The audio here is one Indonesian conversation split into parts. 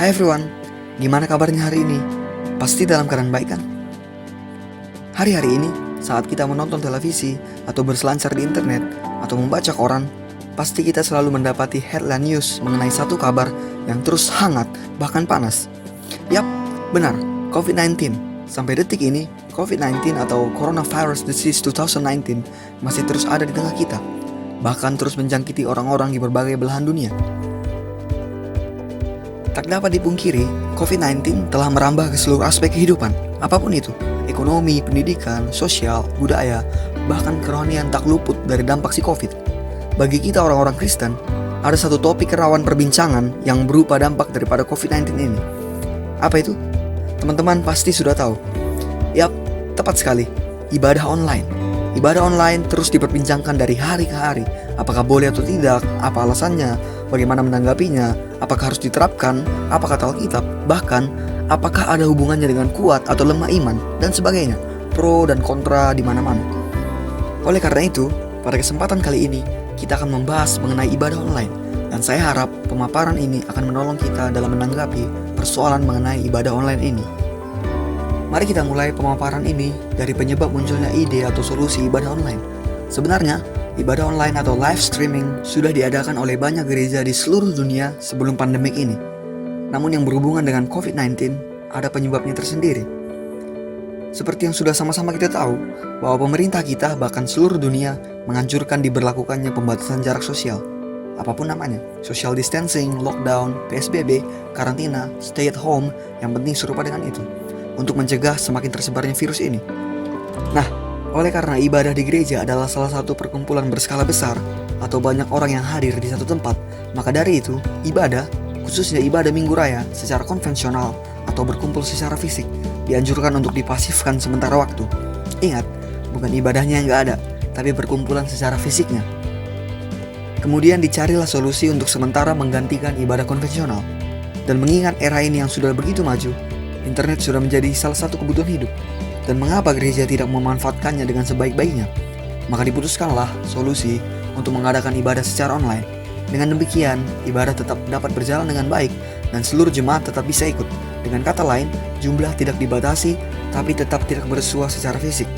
Hai everyone, gimana kabarnya hari ini? Pasti dalam keadaan baik kan? Hari-hari ini, saat kita menonton televisi, atau berselancar di internet, atau membaca koran, pasti kita selalu mendapati headline news mengenai satu kabar yang terus hangat, bahkan panas. Yap, benar, COVID-19. Sampai detik ini, COVID-19 atau Coronavirus Disease 2019 masih terus ada di tengah kita, bahkan terus menjangkiti orang-orang di berbagai belahan dunia. Tak dapat dipungkiri, COVID-19 telah merambah ke seluruh aspek kehidupan, apapun itu, ekonomi, pendidikan, sosial, budaya, bahkan kerohanian tak luput dari dampak si COVID. Bagi kita orang-orang Kristen, ada satu topik rawan perbincangan yang berupa dampak daripada COVID-19 ini. Apa itu? Teman-teman pasti sudah tahu. Yap, tepat sekali, ibadah online. Ibadah online terus diperbincangkan dari hari ke hari. Apakah boleh atau tidak? Apa alasannya? Bagaimana menanggapinya? Apakah harus diterapkan? Apa kata Alkitab? Bahkan, apakah ada hubungannya dengan kuat atau lemah iman? Dan sebagainya. Pro dan kontra di mana-mana. Oleh karena itu, pada kesempatan kali ini, kita akan membahas mengenai ibadah online. Dan saya harap pemaparan ini akan menolong kita dalam menanggapi persoalan mengenai ibadah online ini. Mari kita mulai pemaparan ini dari penyebab munculnya ide atau solusi ibadah online. Sebenarnya, ibadah online atau live streaming sudah diadakan oleh banyak gereja di seluruh dunia sebelum pandemik ini. Namun yang berhubungan dengan COVID-19 ada penyebabnya tersendiri. Seperti yang sudah sama-sama kita tahu, bahwa pemerintah kita bahkan seluruh dunia menganjurkan diberlakukannya pembatasan jarak sosial. Apapun namanya, social distancing, lockdown, PSBB, karantina, stay at home, yang penting serupa dengan itu, untuk mencegah semakin tersebarnya virus ini. Nah, oleh karena ibadah di gereja adalah salah satu perkumpulan berskala besar atau banyak orang yang hadir di satu tempat, maka dari itu, ibadah, khususnya ibadah Minggu Raya secara konvensional atau berkumpul secara fisik, dianjurkan untuk dipasifkan sementara waktu. Ingat, bukan ibadahnya yang gak ada, tapi perkumpulan secara fisiknya. Kemudian dicarilah solusi untuk sementara menggantikan ibadah konvensional. Dan mengingat era ini yang sudah begitu maju, internet sudah menjadi salah satu kebutuhan hidup. Dan mengapa gereja tidak memanfaatkannya dengan sebaik-baiknya? Maka diputuskanlah solusi untuk mengadakan ibadah secara online. Dengan demikian, ibadah tetap dapat berjalan dengan baik dan seluruh jemaat tetap bisa ikut. Dengan kata lain, jumlah tidak dibatasi, tapi tetap tidak bersua secara fisik.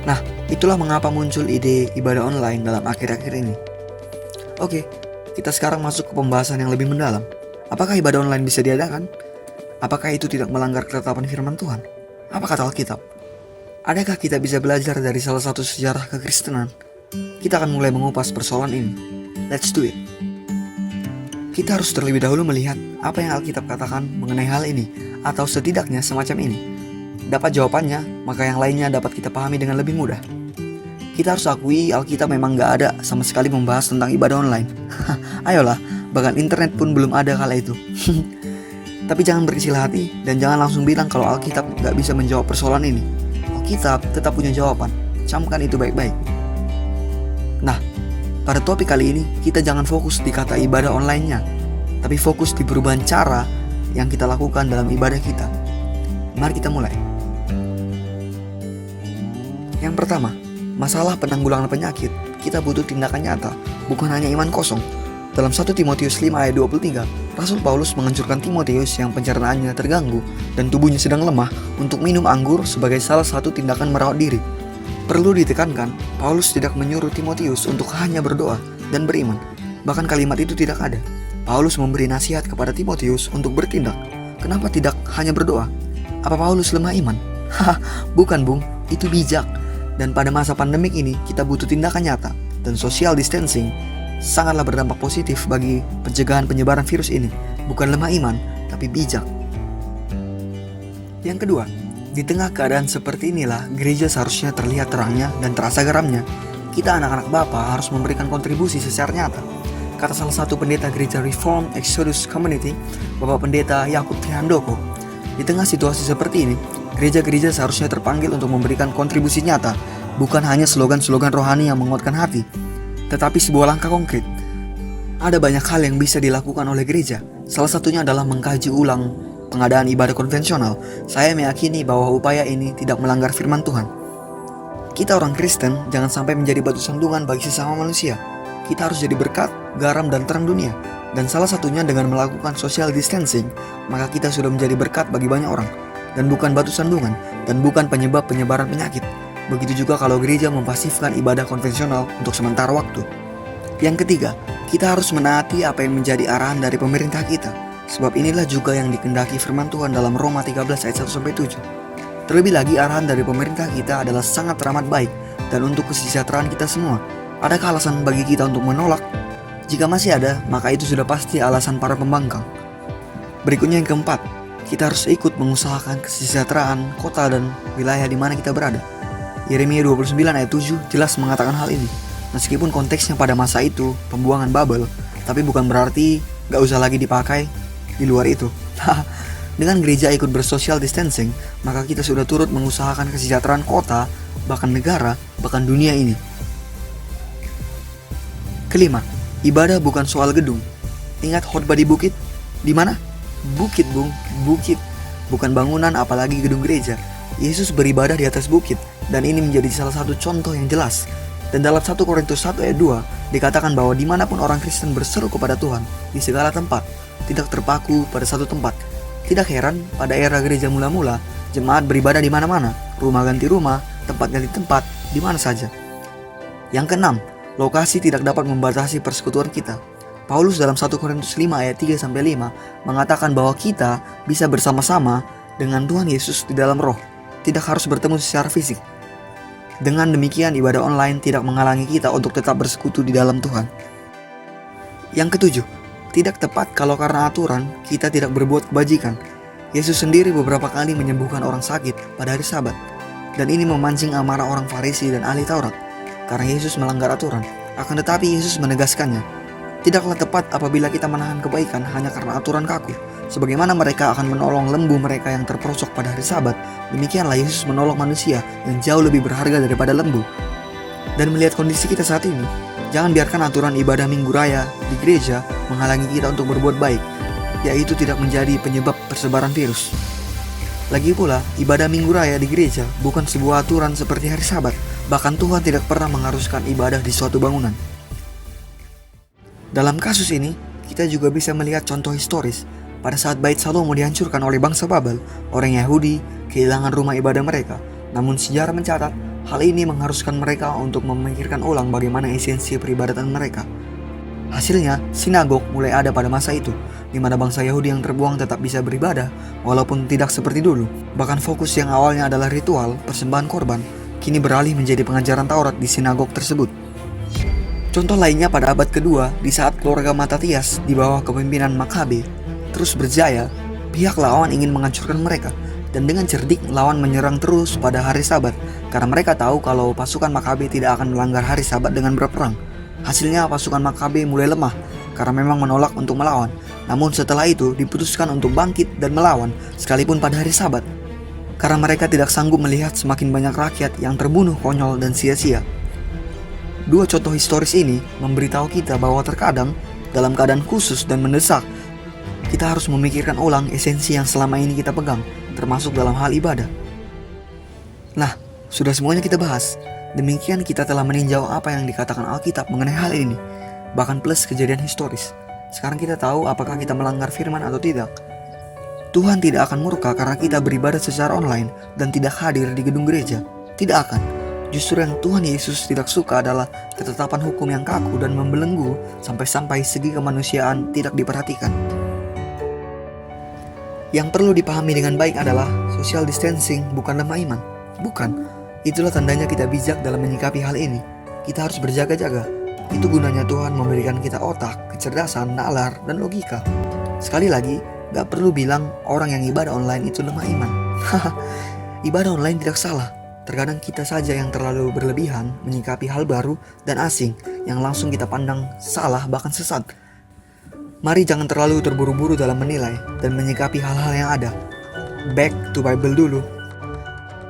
Nah, itulah mengapa muncul ide ibadah online dalam akhir-akhir ini. Oke, kita sekarang masuk ke pembahasan yang lebih mendalam. Apakah ibadah online bisa diadakan? Apakah itu tidak melanggar ketetapan firman Tuhan? Apa kata Alkitab? Adakah kita bisa belajar dari salah satu sejarah kekristenan? Kita akan mulai mengupas persoalan ini. Let's do it. Kita harus terlebih dahulu melihat apa yang Alkitab katakan mengenai hal ini, atau setidaknya semacam ini. Dapat jawabannya, maka yang lainnya dapat kita pahami dengan lebih mudah. Kita harus akui Alkitab memang gak ada sama sekali membahas tentang ibadah online. Ayolah, bahkan internet pun belum ada kala itu. Tapi jangan berkecil hati dan jangan langsung bilang kalau Alkitab gak bisa menjawab persoalan ini. Alkitab tetap punya jawaban, camkan itu baik-baik. Nah, pada topik kali ini kita jangan fokus di kata ibadah online-nya, tapi fokus di perubahan cara yang kita lakukan dalam ibadah kita. Mari kita mulai. Yang pertama, masalah penanggulangan penyakit. Kita butuh tindakan nyata, bukan hanya iman kosong. Dalam 1 Timotius 5 ayat 23, Rasul Paulus menganjurkan Timotius yang pencernaannya terganggu dan tubuhnya sedang lemah untuk minum anggur sebagai salah satu tindakan merawat diri. Perlu ditekankan, Paulus tidak menyuruh Timotius untuk hanya berdoa dan beriman. Bahkan kalimat itu tidak ada. Paulus memberi nasihat kepada Timotius untuk bertindak. Kenapa tidak hanya berdoa? Apa Paulus lemah iman? Haha, bukan bung, itu bijak. Dan pada masa pandemik ini, kita butuh tindakan nyata. Dan social distancing sangatlah berdampak positif bagi pencegahan penyebaran virus ini. Bukan lemah iman, tapi bijak. Yang kedua, di tengah keadaan seperti inilah, gereja seharusnya terlihat terangnya dan terasa geramnya. Kita anak-anak Bapa harus memberikan kontribusi secara nyata. Kata salah satu pendeta gereja Reform Exodus Community, Bapak Pendeta Yakub Trihandoko, di tengah situasi seperti ini, gereja-gereja seharusnya terpanggil untuk memberikan kontribusi nyata, bukan hanya slogan-slogan rohani yang menguatkan hati, tetapi sebuah langkah konkret. Ada banyak hal yang bisa dilakukan oleh gereja. Salah satunya adalah mengkaji ulang pengadaan ibadah konvensional. Saya meyakini bahwa upaya ini tidak melanggar firman Tuhan. Kita orang Kristen jangan sampai menjadi batu sandungan bagi sesama manusia. Kita harus jadi berkat, garam, dan terang dunia. Dan salah satunya dengan melakukan social distancing, maka kita sudah menjadi berkat bagi banyak orang, dan bukan batu sandungan, dan bukan penyebab penyebaran penyakit. Begitu juga kalau gereja mempasifkan ibadah konvensional untuk sementara waktu. Yang ketiga, kita harus menaati apa yang menjadi arahan dari pemerintah kita, sebab inilah juga yang dikehendaki firman Tuhan dalam Roma 13 ayat 1-7. Terlebih lagi arahan dari pemerintah kita adalah sangat teramat baik dan untuk kesejahteraan kita semua. Adakah alasan bagi kita untuk menolak? Jika masih ada, maka itu sudah pasti alasan para pembangkang. Berikutnya yang keempat, kita harus ikut mengusahakan kesejahteraan kota dan wilayah di mana kita berada. Yeremia 29 ayat 7 jelas mengatakan hal ini. Meskipun konteksnya pada masa itu pembuangan Babel, tapi bukan berarti gak usah lagi dipakai di luar itu. Dengan gereja ikut bersocial distancing, maka kita sudah turut mengusahakan kesejahteraan kota, bahkan negara, bahkan dunia ini. Kelima, ibadah bukan soal gedung. Ingat khotbah di bukit? Di mana? Bukit, Bung. Bukit. Bukan bangunan, apalagi gedung gereja. Yesus beribadah di atas bukit, dan ini menjadi salah satu contoh yang jelas. Dan dalam 1 Korintus 1 ayat 2 dikatakan bahwa dimanapun orang Kristen berseru kepada Tuhan, di segala tempat, tidak terpaku pada satu tempat. Tidak heran pada era gereja mula-mula, jemaat beribadah di mana-mana, rumah ganti rumah, tempat ganti tempat, di mana saja. Yang keenam, lokasi tidak dapat membatasi persekutuan kita. Paulus dalam 1 Korintus 5 ayat 3-5 mengatakan bahwa kita bisa bersama-sama dengan Tuhan Yesus di dalam roh, tidak harus bertemu secara fisik. Dengan demikian, ibadah online tidak menghalangi kita untuk tetap bersekutu di dalam Tuhan. Yang ketujuh, tidak tepat kalau karena aturan kita tidak berbuat kebajikan. Yesus sendiri beberapa kali menyembuhkan orang sakit pada hari Sabat, dan ini memancing amarah orang Farisi dan ahli Taurat karena Yesus melanggar aturan. Akan tetapi Yesus menegaskannya, tidaklah tepat apabila kita menahan kebaikan hanya karena aturan kaku. Sebagaimana mereka akan menolong lembu mereka yang terperosok pada hari Sabat, demikianlah Yesus menolong manusia yang jauh lebih berharga daripada lembu. Dan melihat kondisi kita saat ini, jangan biarkan aturan ibadah Minggu Raya di gereja menghalangi kita untuk berbuat baik, yaitu tidak menjadi penyebab persebaran virus. Lagi pula, ibadah Minggu Raya di gereja bukan sebuah aturan seperti hari Sabat. Bahkan Tuhan tidak pernah mengharuskan ibadah di suatu bangunan. Dalam kasus ini, kita juga bisa melihat contoh historis. Pada saat Bait Salomo dihancurkan oleh bangsa Babel, orang Yahudi kehilangan rumah ibadah mereka. Namun sejarah mencatat, hal ini mengharuskan mereka untuk memikirkan ulang bagaimana esensi peribadatan mereka. Hasilnya, sinagog mulai ada pada masa itu, di mana bangsa Yahudi yang terbuang tetap bisa beribadah, walaupun tidak seperti dulu. Bahkan fokus yang awalnya adalah ritual, persembahan korban, kini beralih menjadi pengajaran Taurat di sinagog tersebut. Contoh lainnya pada abad kedua, di saat keluarga Matatias di bawah kepemimpinan Makabe terus berjaya, pihak lawan ingin menghancurkan mereka, dan dengan cerdik lawan menyerang terus pada hari Sabat karena mereka tahu kalau pasukan Makabe tidak akan melanggar hari Sabat dengan berperang. Hasilnya pasukan Makabe mulai lemah karena memang menolak untuk melawan. Namun setelah itu diputuskan untuk bangkit dan melawan sekalipun pada hari Sabat, karena mereka tidak sanggup melihat semakin banyak rakyat yang terbunuh konyol dan sia-sia. Dua contoh historis ini memberitahu kita bahwa terkadang dalam keadaan khusus dan mendesak, kita harus memikirkan ulang esensi yang selama ini kita pegang, termasuk dalam hal ibadah. Nah, sudah semuanya kita bahas. Demikian kita telah meninjau apa yang dikatakan Alkitab mengenai hal ini, bahkan plus kejadian historis. Sekarang kita tahu apakah kita melanggar firman atau tidak. Tuhan tidak akan murka karena kita beribadah secara online dan tidak hadir di gedung gereja. Tidak akan. Justru yang Tuhan Yesus tidak suka adalah ketetapan hukum yang kaku dan membelenggu sampai-sampai segi kemanusiaan tidak diperhatikan. Yang perlu dipahami dengan baik adalah social distancing bukan lemah iman. Bukan. Itulah tandanya kita bijak dalam menyikapi hal ini. Kita harus berjaga-jaga. Itu gunanya Tuhan memberikan kita otak, kecerdasan, nalar, dan logika. Sekali lagi, gak perlu bilang orang yang ibadah online itu lemah iman. Ibadah online tidak salah. Terkadang kita saja yang terlalu berlebihan menyikapi hal baru dan asing yang langsung kita pandang salah bahkan sesat. Mari jangan terlalu terburu-buru dalam menilai dan menyikapi hal-hal yang ada. Back to Bible dulu.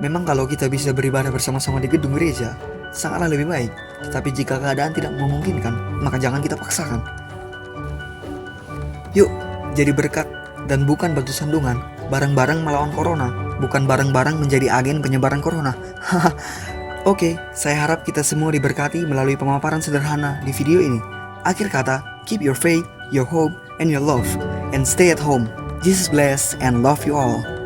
Memang kalau kita bisa beribadah bersama-sama di gedung gereja, sangatlah lebih baik. Tetapi jika keadaan tidak memungkinkan, maka jangan kita paksakan. Yuk, jadi berkat dan bukan batu sandungan. Bareng-bareng melawan corona, bukan bareng-bareng menjadi agen penyebaran corona. Oke, saya harap kita semua diberkati melalui pemaparan sederhana di video ini. Akhir kata, keep your faith, your hope, and your love. And stay at home. Jesus bless and love you all.